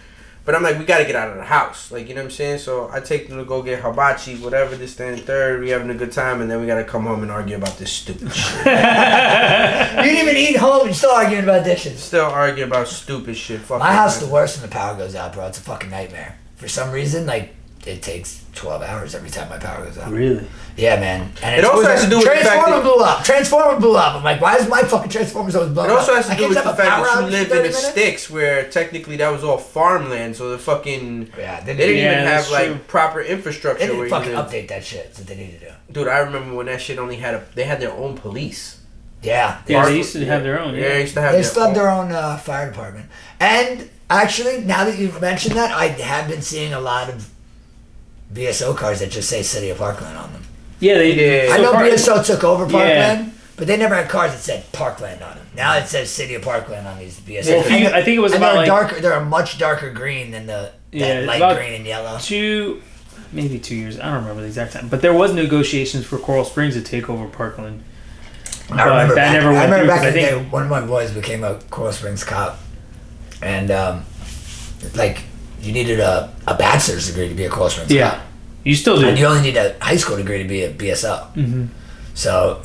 But I'm like, we gotta get out of the house. Like, you know what I'm saying? So I take them to go get hibachi, whatever, this, that, and third. We having a good time, and then we gotta come home and argue about this stupid shit. You didn't even eat home, you're still arguing about dishes. Still arguing about stupid shit. Fuck My it, house, man. the worst when the power goes out, bro. It's a fucking nightmare. For some reason, like, it takes 12 hours every time my power goes out. Really? Yeah, man. And It also has to do with the fact Transformer that- blew up. Transformer blew up. I'm like, why is my fucking Transformers always blowing It up? also has to I do can't with have the a fact power that outage you for lived 30 in the minutes? sticks where technically that was all farmland, so the fucking Yeah, they didn't Yeah, even have that's like true. proper They infrastructure where didn't you fucking lived. update that shit that they need to do. Dude, I remember when that shit only had they had their own police. Yeah. Yeah, Park- they used to have their own. Yeah, Yeah. they used to have They their still have own. their own fire department. And actually, now that you've mentioned that, I have been seeing a lot of BSO cars that just say City of Parkland on them. Yeah, they. Yeah. I so know Park- BSO took over Parkland, Yeah. but they never had cars that said Parkland on them. Now it says City of Parkland on these BSO. Well, I think it was and about they're like darker. They're a much darker green than the Yeah, light about green and yellow. maybe 2 years. I don't remember the exact time, but there was negotiations for Coral Springs to take over Parkland. I remember that back, never went I remember through, back 'cause in the I day, think- one of my boys became a Coral Springs cop, and like you needed a bachelor's degree to be a Coral Springs Yeah, cop, you still and do. you only need a high school degree to be a BSO. Mm-hmm. So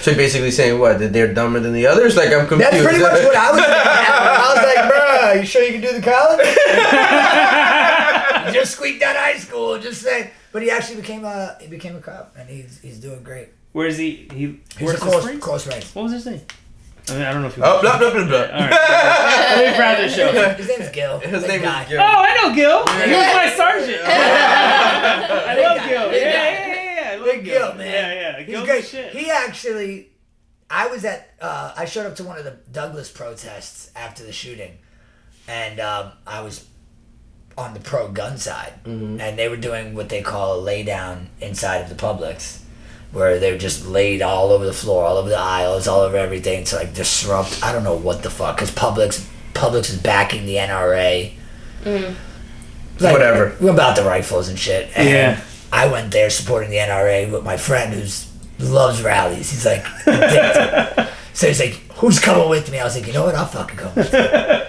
So basically saying what? That they're dumber than the others? Like I'm confused. that's pretty much what I was thinking. I was like, bro, you sure you can do the college? You just squeaked out of high school, just saying. But he actually became a cop, and he's doing great. Where is he? He He's works a in Coral Springs? Coral Springs. What was his name? I mean, I don't know if he. Oh, blah blah blah blah. All right. Let me grab the show. His name's Gil. His Big name guy. is Gil. Oh, I know Gil. He was my sergeant. I Big love guy, Gil. big Yeah, guy. yeah. I love Big Gil, man. Yeah. He's Gil's great. the shit. He actually, I was at, I showed up to one of the Douglas protests after the shooting, and I was on the pro-gun side, and they were doing what they call a lay down inside of the Publix, where they were just laid all over the floor, all over the aisles, all over everything to like disrupt. I don't know what the fuck, because Publix is backing the NRA. Like, Whatever. We're about the rifles and shit. And Yeah. I went there supporting the NRA with my friend who loves rallies. He's like, addicted. So he's like, who's coming with me? I was like, you know what? I'll fucking come with you.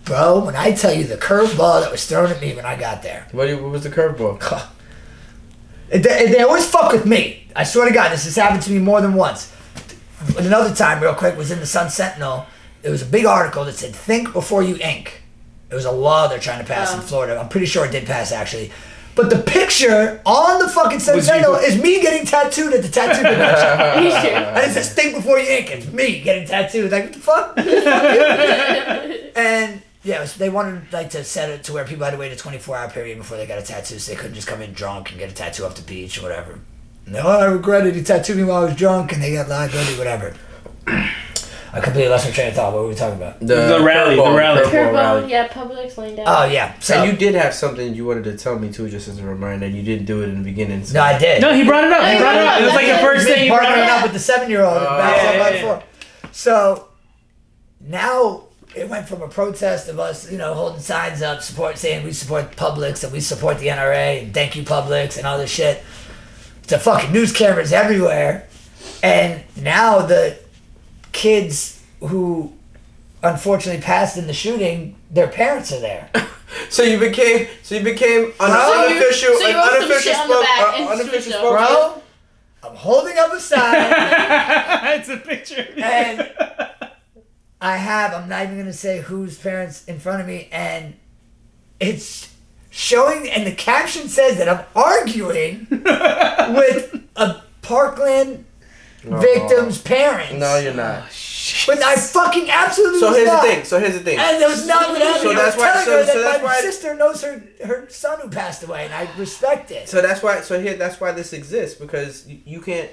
Bro, when I tell you the curveball that was thrown at me when I got there, What was the curveball? they always fuck with me. I swear to God, this has happened to me more than once. Another time, real quick, was in the Sun Sentinel. There was a big article that said, think before you ink. It was a law they're trying to pass in Florida. I'm pretty sure it did pass, actually. But the picture on the fucking Sun Was Sentinel you- is me getting tattooed at the tattoo convention. You should. And it says, think before you ink. It's me getting tattooed. Like, what the fuck? And, yeah, they wanted like to set it to where people had to wait a 24-hour period before they got a tattoo, so they couldn't just come in drunk and get a tattoo off the beach or whatever. No, I regretted he tattooed me while I was drunk, and they got liability, whatever. I completely lost my train of thought. What were we talking about? The rally, the rally. curveball rally. Curveball, yeah, Publix laying down. Oh, yeah. So, And you did have something you wanted to tell me too, just as a reminder. You didn't do it in the beginning. So. no, I did. No, he brought it up. He brought it up. It was like the first thing he brought partnering it up up. with the 7-year-old. yeah. So now it went from a protest of us, holding signs up, saying we support Publix and we support the NRA and thank you Publix and all this shit, to fucking news cameras everywhere. And now the kids who unfortunately passed in the shooting, their parents are there. So you became an Bro, unofficial, so you an wrote some unofficial shit on the back and unofficial switched spokesman. Bro, I'm holding up a sign, It's a picture. and I'm not even gonna say whose parents in front of me, and it's showing, and the caption says that I'm arguing with a Parkland victim's parents. No, you're not. But I fucking absolutely So was here's not. the thing. So here's the thing. And there was not what happened. So that's I why- was telling so- her so that that's my why- sister knows her son who passed away, and I respect it. So that's why. So here, that's why this exists, because you can't.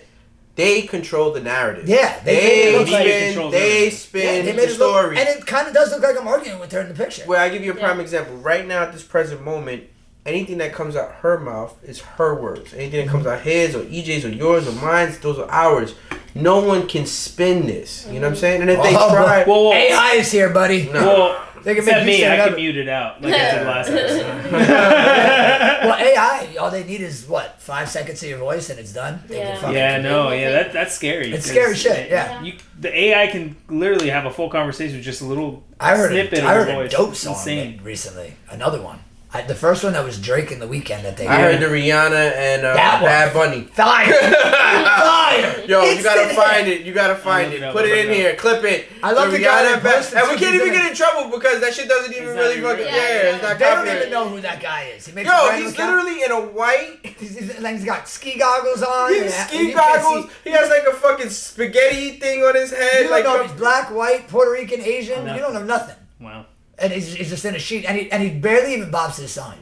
They control the narrative. Yeah, they made it look like- They spin they the made it look, story. and it kind of does look like I'm arguing with her in the picture. Where I give you a prime example. Right now, at this present moment, anything that comes out her mouth is her words. Anything that comes out his or EJ's or yours or mine's, those are ours. No one can spin this. You know what I'm saying? And if they try, Whoa. AI is here, buddy. No. Well, They can except make you me, I stand can up. mute it out like I did last episode. Well, AI, all they need is what, 5 seconds of your voice, and it's done. They can Yeah. fucking- Yeah, no, yeah, that's scary. It's 'cause scary shit, yeah. The AI can literally have a full conversation with just a little I heard snippet a of your dope voice. song It's insane. recently. Another one. The first one that was Drake in the Weekend that they I heard the Rihanna and That one. Bad Bunny. Fire! Fire! Yo, you gotta Instant find hit. it. You gotta find look it. it up, Put I'll it look in it here. Clip it. I love the guy that posted and we it can't too. even get in trouble because that shit doesn't even It's not really even fucking. real. Yeah, it's not They don't copyright. even know who that guy is. He makes a Yo, brand he's new account. literally in a white. He's got ski goggles on. He and has you ski can't goggles. see- He has like a fucking spaghetti thing on his head. You don't Like know if he's black, white, Puerto Rican, Asian. No. You don't know nothing. Wow. And he's just in a sheet, and he barely even bops his song.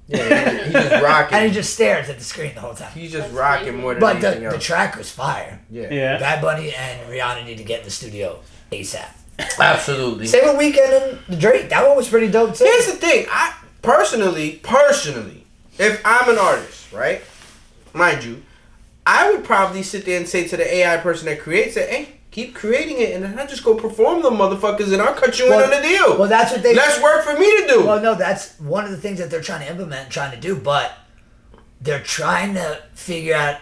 yeah, he's just rocking. And he just stares at the screen the whole time. He's just That's rocking crazy. more than But anything the else. track was fire. Yeah. Yeah. Bad Bunny and Rihanna need to get in the studio ASAP. Absolutely. Same with Weeknd and Drake. That one was pretty dope too. Here's the thing. I personally, if I'm an artist, right? Mind you, I would probably sit there and say to the AI person that creates it, hey, keep creating it, and then I just go perform them motherfuckers, and I'll cut you in on the deal. Well, that's what they. Less work for me to do. Well, no, that's one of the things that they're trying to implement and trying to do, but they're trying to figure out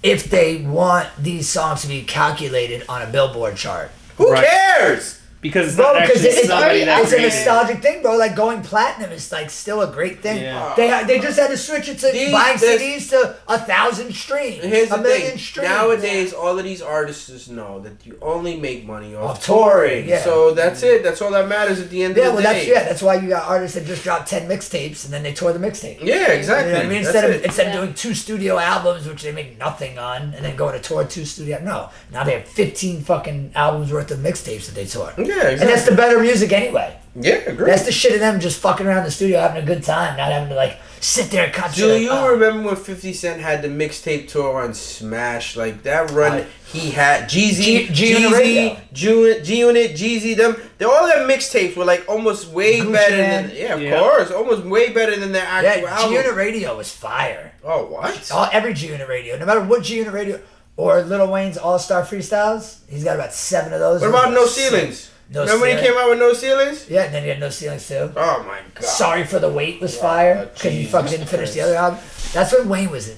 if they want these songs to be calculated on a Billboard chart. Who Right. cares? Because it's Bro, not because actually it's somebody that a created it. nostalgic thing, bro. Like going platinum is like still a great thing. Yeah. They just had to switch it to buying CDs to 1,000 streams, Here's the 1,000,000 thing. streams. Nowadays, all of these artists know that you only make money off Off touring, touring. yeah. So that's it. That's all that matters at the end Yeah, of well, the day. that's why you got artists that just dropped 10 mixtapes and then they tour the mixtape. Yeah, exactly. You know what I mean? That's Instead it. of doing 2 studio albums, which they make nothing on, and then going to tour 2 studio. No, now they have 15 fucking albums worth of mixtapes that they tour. Yeah, exactly. And that's the better music anyway. Yeah, agree. That's the shit of them just fucking around the studio having a good time, not having to like sit there and cut. Do you remember when 50 Cent had the mixtape tour on Smash? Like that run he had Jeezy, G-Unit, G-Unit, Jeezy, them. All their mixtapes were like almost way Gucci better Man. than of Yeah. course, almost way better than their actual Yeah, album. G-Unit Radio was fire. Oh, what? Every G-Unit Radio, no matter what G-Unit Radio, or Lil Wayne's All-Star Freestyles, he's got about 7 of those. What about No Ceilings? No Remember when he Ceiling. came out with No Ceilings? Yeah, and then he had No Ceilings too. Oh my god. Sorry for the Wait was fire because you Jesus fucking didn't finish the Christ. other album. That's when Wayne was in.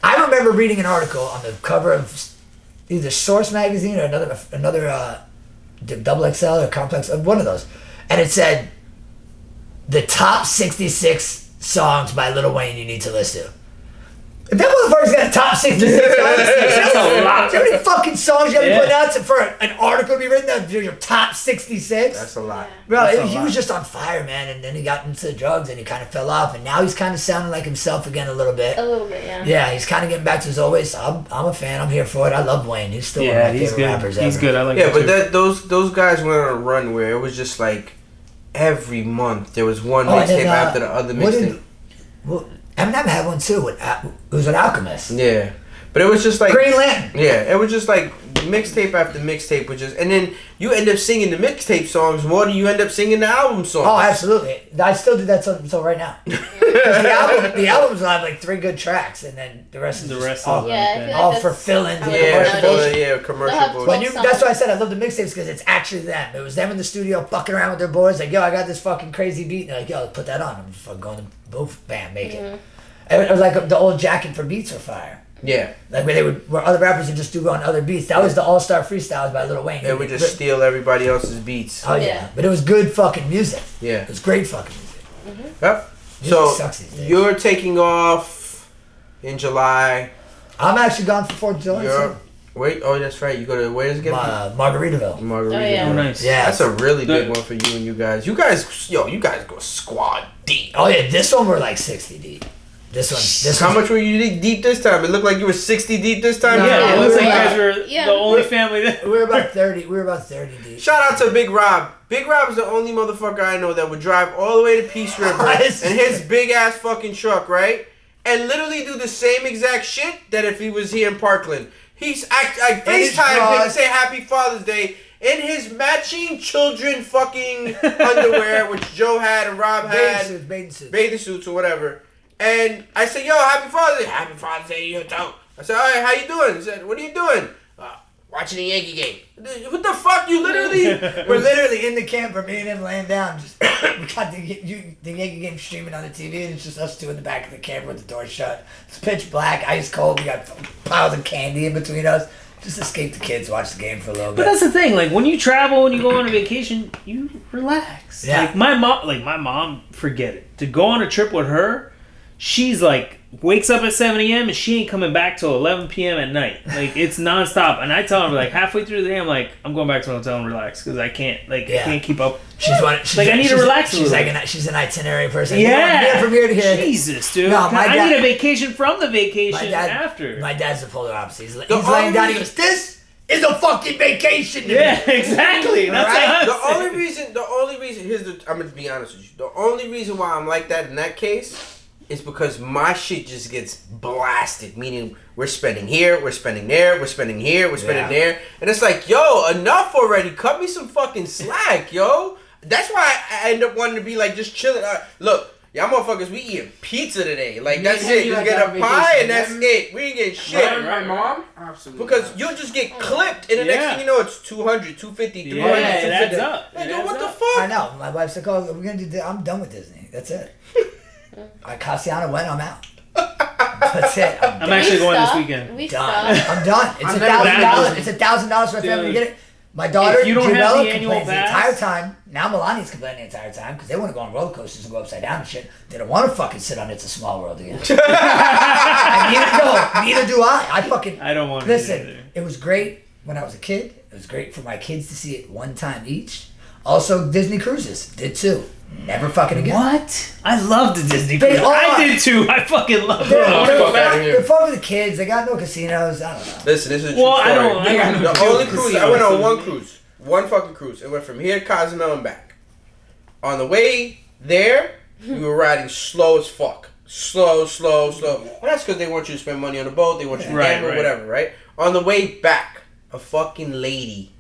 I remember reading an article on the cover of either Source magazine or another Double XL or Complex, one of those, and it said the top 66 songs by Lil Wayne you need to listen to. If that motherfucker's got a top 66 songs, that's a lot. Do you know how many fucking songs you gotta be putting out for an article to be written down for your top 66? That's a lot. Bro, That's a he lot. was just on fire, man, and then he got into drugs and he kind of fell off, and now he's kind of sounding like himself again a little bit. A little bit, yeah. Yeah, he's kind of getting back to his old ways. I'm a fan. I'm here for it. I love Wayne. He's still one Yeah, of my he's favorite good. rappers He's ever. good. I like Yeah, him but too. those guys went on a run where it was just like every month there was one Oh, and mixtape then, after the other what mixtape. did- Well, Eminem had one too. It was an Alchemist. Yeah, but it was just like Green Lantern. yeah, it was just like mixtape after mixtape, which is, and then you end up singing the mixtape songs more than you end up singing the album songs. Oh, absolutely. I still do that until right now. 'Cause the albums will have like 3 good tracks, and then the rest is The just rest all, of Yeah, I feel like all that's for fill-ins and how it Yeah, commercial is for, bullshit. yeah, commercial They'll have bullshit. When you, Songs. that's why I said I love the mixtapes because it's actually them. It was them in the studio fucking around with their boys. Like, yo, I got this fucking crazy beat. And they're like, yo, put that on. I'm just fucking going to boof, bam, make it. It was like the old Jacket for Beats were fire. Yeah. Like where other rappers would just do on other beats. That was the All Star Freestyles by Lil Wayne. They would just steal everybody else's beats. Oh yeah, but it was good fucking music. Yeah. It was great fucking music. Yep. Music So sucks these days. you're taking off in July. I'm actually gone for 4th of July. You're wait. Oh, that's right. You go to where is it again? Margaritaville. Margarita. Oh, yeah. Oh, nice. Yeah. That's a really big Good. one for you and you guys. You guys go squad deep. Oh yeah, this one we're like 60 deep. This How one. much were you deep this time? It looked like you were 60 deep this time. Yeah, it we looks were like you about- guys were Yeah. the only family that. We were about 30. We were about 30 deep. Shout out to Big Rob. Big Rob is the only motherfucker I know that would drive all the way to Peace River in his big ass fucking truck, right? And literally do the same exact shit that if he was here in Parkland. I FaceTime him to say Happy Father's Day in his matching children fucking underwear, which Joe had and Rob had. Bathing suits or whatever. And I said, yo, Happy Father's Day. Happy Father's Day to you too. I said, all right, how you doing? He said, what are you doing? Watching the Yankee game. What the fuck? You literally... We're literally in the camper, me and him laying down. Just we got the Yankee game streaming on the TV, and it's just us two in the back of the camper with the door shut. It's pitch black, ice cold. We got piles of candy in between us. Just escape the kids, watch the game for a little But bit. that's the thing. Like when you travel, when you go on a vacation, you relax. Yeah. Like my mom, forget it. To go on a trip with her, she's like wakes up at 7 a.m. and she ain't coming back till 11 p.m. at night. Like it's nonstop. And I tell her like halfway through the day, I'm like, I'm going back to the hotel and relax because I can't I can't keep up. She's I need to relax a She's little like she's an itinerary person. Yeah, from here to here. Jesus, dude. No, my I dad- need a vacation from the vacation My dad, after. My dad's the polar opposite. He's The laying down. only- He goes, "This is a fucking vacation." to me." Yeah, exactly. That's Right? what I'm The only reason, I'm gonna be honest with you. The only reason why I'm like that in that case is because my shit just gets blasted. Meaning we're spending here, we're spending there, we're spending here, we're spending there, and it's like, yo, enough already. Cut me some fucking slack, yo. That's why I end up wanting to be like just chilling. Look, y'all motherfuckers, we eating pizza today. Like that's Yeah, it. you Just like get that a pie vacation, and that's man. it. We ain't getting shit. My mom? Absolutely. Because you'll just get clipped, and the next Yeah. thing you know, it's 200, 250, 300, Yeah, it 250. adds up. It Nigga, adds what the up. fuck? I know. My wife's like, "Oh, we're gonna do. I'm done with Disney. That's it." Cassiano went. I'm out. That's it. I'm actually going this weekend. We done. stopped. I'm done. It's I'm $1,000. never It's $1,000 for a family to Dude. get it. My daughter, If you don't have Jamela, the annual complains the pass- entire time. Now Melania's complaining the entire time because they want to go on roller coasters and go upside down and shit. They don't want to fucking sit on It's a Small World again. And neither do I. I don't want to Listen, either. it was great when I was a kid. It was great for my kids to see it one time each. Also, Disney cruises did too. Never fucking again. What? I love the Disney They cruise. are. I did too. I fucking love They're, it. fuck outta here. they're fun for the kids. They got no casinos. I don't know. Listen, this is a true Well, I story. don't. I don't The only cruise, I went on one cruise. One fucking cruise. It went from here to Cozumel and back. On the way there, we were riding slow as fuck. Slow. And that's because they want you to spend money on the boat. They want you to Right, gamble, right. whatever, right? On the way back, a fucking lady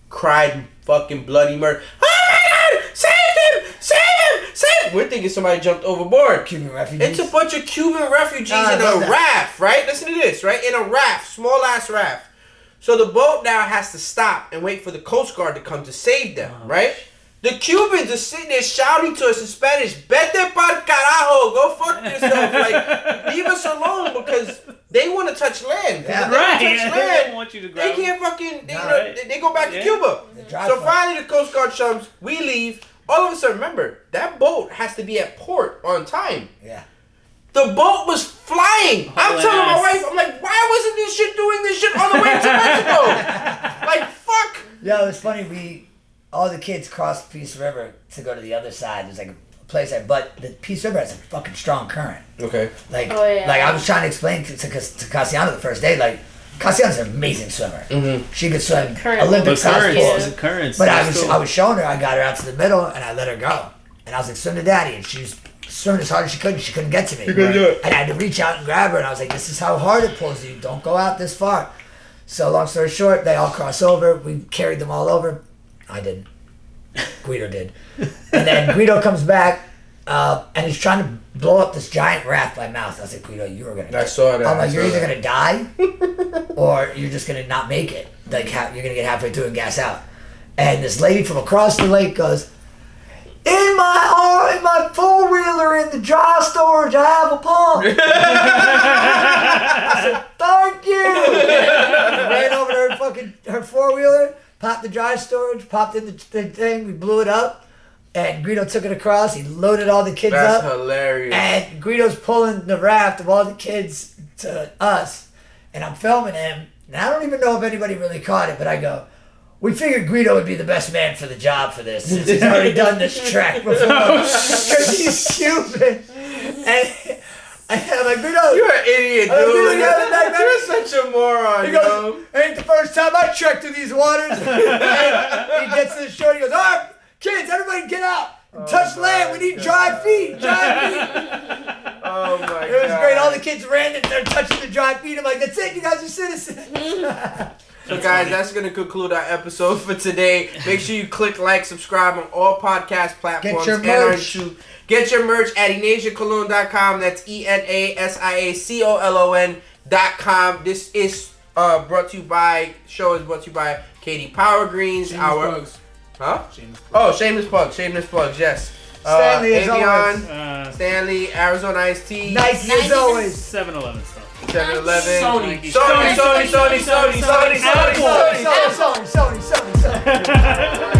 cried fucking bloody murder. Oh my God! Save him! Save him! Save him! We're thinking somebody jumped overboard. Cuban refugees. It's a bunch of Cuban refugees I in love a that. raft, right? Listen to this, right? In a raft, small ass raft. So the boat now has to stop and wait for the Coast Guard to come to save them, right? The Cubans are sitting there shouting to us in Spanish, "Vete pa'l carajo, go fuck yourself." Like, leave us alone because they want to touch land. 'Cause Yeah. if they Right. don't They touch don't land, want you to they grab can't fucking, No. they go back to Yeah. Cuba. They drive So for it. finally the Coast Guard comes, we leave. All of a sudden, remember, that boat has to be at port on time. Yeah. The boat was flying. I'm Haul telling my ass. wife, I'm like, why wasn't this shit doing this shit on the way to Mexico? Like, fuck. Yeah, it was funny. All the kids crossed Peace River to go to the other side. There's like a place but the Peace River has a fucking strong current. Okay. Like, Oh, yeah. like I was trying to explain to Cassiano the first day, like, Cassiano's an amazing swimmer. Mm-hmm. She could swim Current. Olympic The size currents. pools. The currents. But That's cool. I was showing her, I got her out to the middle, and I let her go. And I was like, swim to daddy. And she was swimming as hard as she could, and she couldn't get to me. couldn't do it. And I had to reach out and grab her, and I was like, this is how hard it pulls you. Don't go out this far. So long story short, they all cross over. We carried them all over. I didn't. Guido did. And then Guido comes back, and he's trying to blow up this giant raft by mouth. I was like, Guido, you are going to I saw that. I'm like, I you're saw either that. going to die or you're just going to not make it. Like, you're going to get halfway through and gas out. And this lady from across the lake goes, in my four-wheeler in the dry storage, I have a pump. I said, 4-wheeler, popped the dry storage, popped in the thing, we blew it up, and Guido took it across. He loaded all the kids That's up. hilarious. And Guido's pulling the raft of all the kids to us, and I'm filming him. And I don't even know if anybody really caught it, but I go, we figured Guido would be the best man for the job for this, since he's already done this trek before, because he's Cuban. And I'm like, Guido, You're an idiot, I'm like, dude. Guido, You're such a moron, he yo. goes, ain't the first time I trekked through these waters. And he gets to the shore, he goes, all right, kids, everybody get out. Touch land. We need dry feet. Dry feet. Oh my god. It was great. All the kids ran and they're touching the dry feet. I'm like, that's it. You guys are citizens. So guys, that's going to conclude our episode for today. Make sure you click like, subscribe on all podcast platforms. Get your and on merch. YouTube. Get your merch at EnasiaColon.com. That's ENASIACOLON.com. This is brought to you by, show is brought to you by Katie Power Greens. Plugs. Huh? Shameless plugs. Oh, shameless plugs, yes. Stanley, as Avion, always. Stanley, Arizona Iced Tea. Nike as always. 7-Eleven stuff. 7-Eleven. Sony. Sony. Sony.